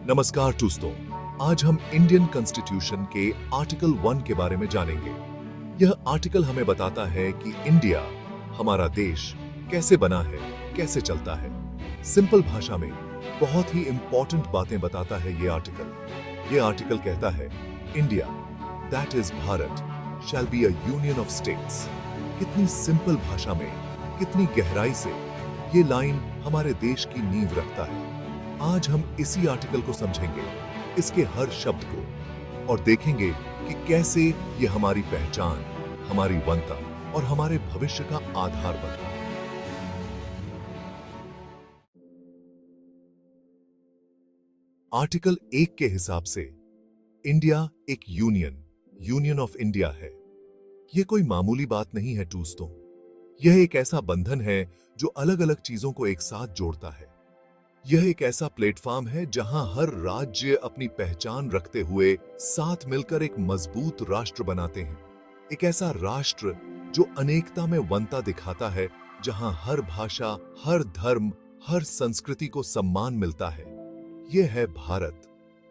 नमस्कार दोस्तों, आज हम इंडियन कॉन्स्टिट्यूशन के आर्टिकल 1 के बारे में जानेंगे। यह आर्टिकल हमें बताता है कि इंडिया, हमारा देश, कैसे बना है, कैसे चलता है। सिंपल भाषा में बहुत ही इंपॉर्टेंट बातें बताता है ये आर्टिकल। ये आर्टिकल कहता है, India, that is Bharat, shall be a union of states. कितनी सिंपल भाषा में, कितनी गहराई से ये लाइन हमारे देश की नींव रखता है। आज हम इसी आर्टिकल को समझेंगे, इसके हर शब्द को, और देखेंगे कि कैसे ये हमारी पहचान, हमारी वंता और हमारे भविष्य का आधार बनता है। आर्टिकल 1 के हिसाब से इंडिया एक यूनियन ऑफ इंडिया है। यह कोई मामूली बात नहीं है दोस्तों। यह एक ऐसा बंधन है जो अलग अलग चीजों को एक साथ जोड़ता है। यह एक ऐसा प्लेटफॉर्म है जहां हर राज्य अपनी पहचान रखते हुए साथ मिलकर एक मजबूत राष्ट्र बनाते हैं। एक ऐसा राष्ट्र जो अनेकता में वंता दिखाता है, जहां हर भाषा, हर धर्म, हर संस्कृति को सम्मान मिलता है। यह है भारत,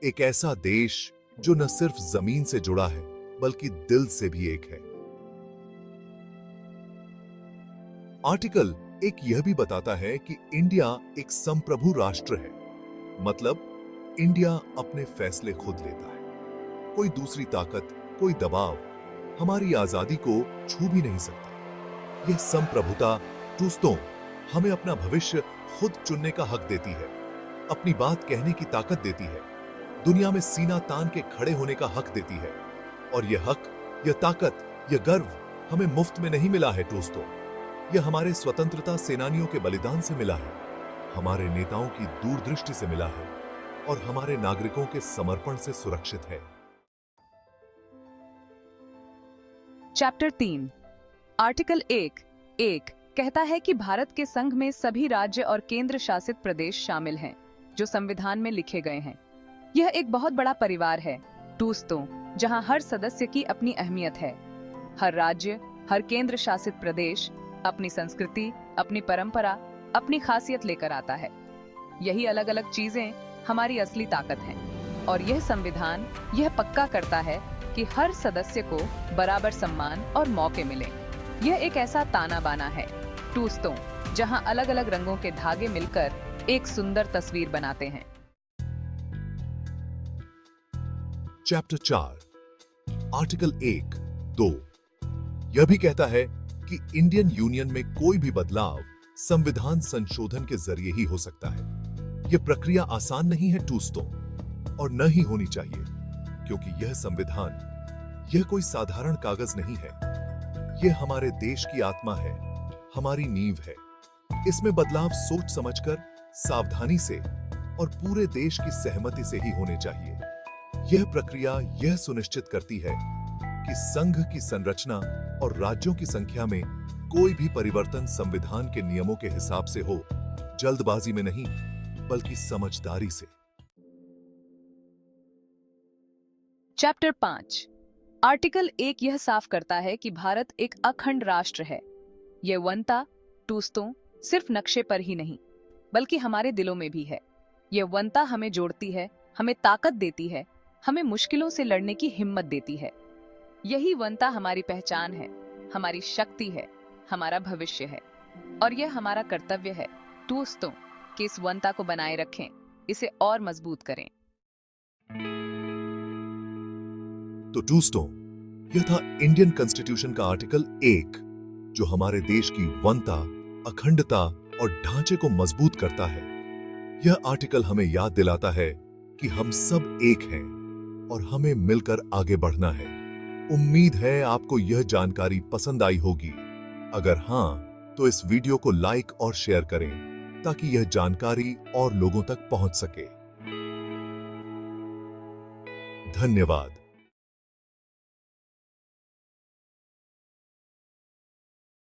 एक ऐसा देश जो न सिर्फ जमीन से जुड़ा है बल्कि दिल से भी एक है। आर्टिकल एक यह भी बताता है कि इंडिया एक संप्रभु राष्ट्र है। मतलब इंडिया अपने फैसले खुद लेता है। कोई दूसरी ताकत, कोई दबाव हमारी आजादी को छू भी नहीं सकता। यह संप्रभुता दोस्तों हमें अपना भविष्य खुद चुनने का हक देती है, अपनी बात कहने की ताकत देती है, दुनिया में सीना तान के खड़े होने का हक देती है। और यह हक, यह ताकत, यह गर्व हमें मुफ्त में नहीं मिला है दोस्तों। यह हमारे स्वतंत्रता सेनानियों के बलिदान से मिला है, हमारे नेताओं की दूरदृष्टि से मिला है और हमारे नागरिकों के समर्पण से सुरक्षित है। चैप्टर 3 आर्टिकल 1 कहता है कि भारत के संघ में सभी राज्य और केंद्र शासित प्रदेश शामिल हैं, जो संविधान में लिखे गए हैं। यह एक बहुत बड़ा परिवार है दोस्तों, जहां हर सदस्य की अपनी अहमियत है। हर राज्य, हर केंद्र शासित प्रदेश अपनी संस्कृति, अपनी परंपरा, अपनी खासियत लेकर आता है। यही अलग अलग चीजें हमारी असली ताकत हैं। और यह संविधान यह पक्का करता है कि हर सदस्य को बराबर सम्मान और मौके मिले। यह एक ऐसा ताना बाना है दोस्तों, जहां अलग अलग रंगों के धागे मिलकर एक सुंदर तस्वीर बनाते हैं। चैप्टर 4 आर्टिकल 1(2) यह भी कहता है कि इंडियन यूनियन में कोई भी बदलाव संविधान संशोधन के जरिए ही हो सकता है। यह प्रक्रिया आसान नहीं है दोस्तों, और न ही होनी चाहिए, क्योंकि यह संविधान, यह कोई साधारण कागज नहीं है। यह हमारे देश की आत्मा है, हमारी नींव है। इसमें बदलाव सोच समझकर, सावधानी से और पूरे देश की सहमति से ही होने चाहिए। यह प्रक्रिया यह सुनिश्चित करती है कि संघ की संरचना और राज्यों की संख्या में कोई भी परिवर्तन संविधान के नियमों के हिसाब से हो, जल्दबाजी में नहीं बल्कि समझदारी से। चैप्टर 5 आर्टिकल 1 यह साफ करता है कि भारत एक अखंड राष्ट्र है। यह वंता दोस्तों सिर्फ नक्शे पर ही नहीं बल्कि हमारे दिलों में भी है। यह वंता हमें जोड़ती है, हमें ताकत देती है, हमें मुश्किलों से लड़ने की हिम्मत देती है। यही वंता हमारी पहचान है, हमारी शक्ति है, हमारा भविष्य है। और यह हमारा कर्तव्य है दोस्तों कि इस वंता को बनाए रखें, इसे और मजबूत करें। तो दोस्तों, यह था इंडियन कॉन्स्टिट्यूशन का आर्टिकल 1, जो हमारे देश की वंता, अखंडता और ढांचे को मजबूत करता है। यह आर्टिकल हमें याद दिलाता है कि हम सब एक हैं और हमें मिलकर आगे बढ़ना है। उम्मीद है आपको यह जानकारी पसंद आई होगी। अगर हां, तो इस वीडियो को लाइक और शेयर करें ताकि यह जानकारी और लोगों तक पहुंच सके। धन्यवाद।